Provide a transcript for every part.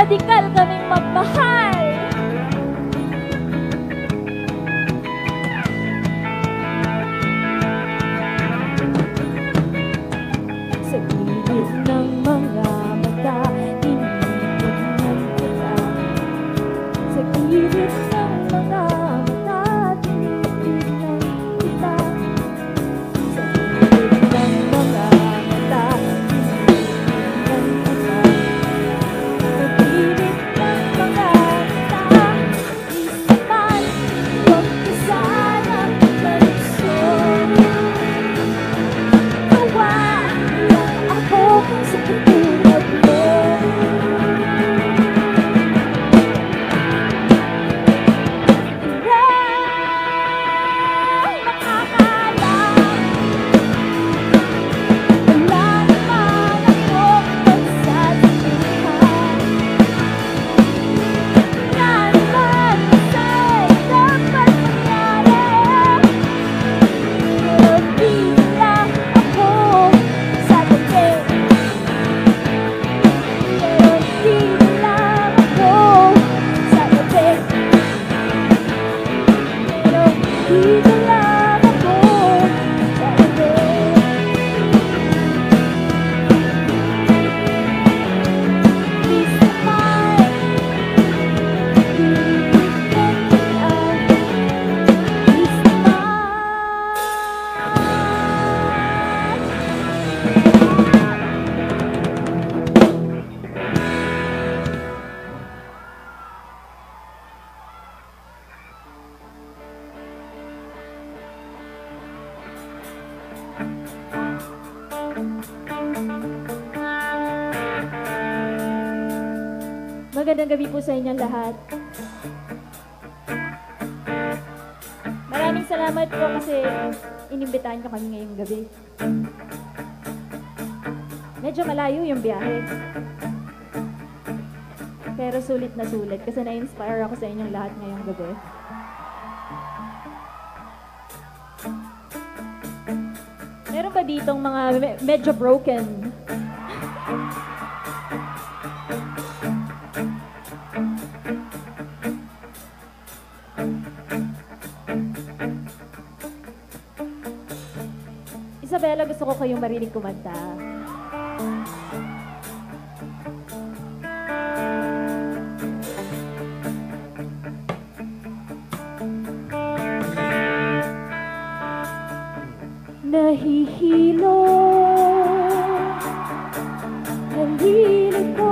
radikal kaming magmahal. Sa gilid ng mga mata, tinitingnan kita. Sa gilid ng mga mata, tinitingnan kita. Sa gilid ng mga mata, tinitingnan kita. Sa gilid ng mga mata, isipan, huwag ka sanang malusog. Nawa lang ako sa katulad mo. Hirang makakalam, wala naman akong pagsasabihan. Nga naman kasa'y dapat mangyari, pero di lang ako sasabi. Pero di lang ako sasabi. Pero di lang ako sasabi. Peace of mind, peace of mind. Magandang gabi po sa inyong lahat. Maraming salamat po kasi inimbitahan ko kami ngayong gabi. Medyo malayo yung biyahe. Pero sulit na sulit kasi na-inspire ako sa inyong lahat ngayong gabi. Meron ba ditong mga medyo broken? Isabella, gusto ko kayong marinig kumanta. Nahihilo ang hilig ko.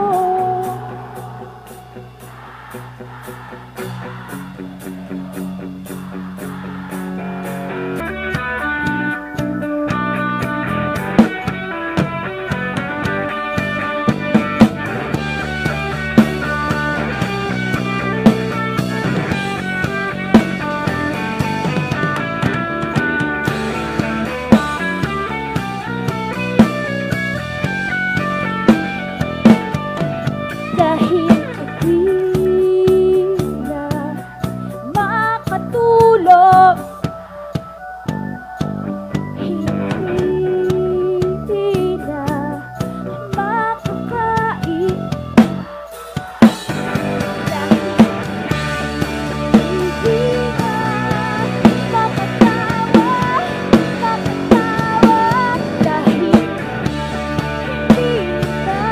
Dahil hindi na makatulog, hindi na makakain, dahil hindi na mapatawa, dahil hindi na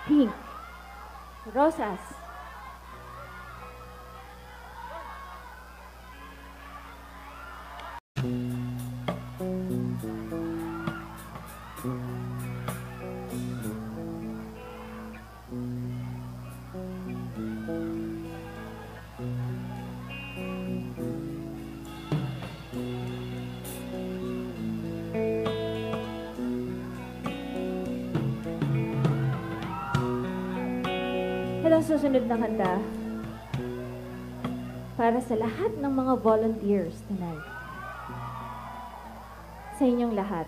Pink Rosas. Ito ang susunod na kanta para sa lahat ng mga volunteers tonight. sa inyong lahat.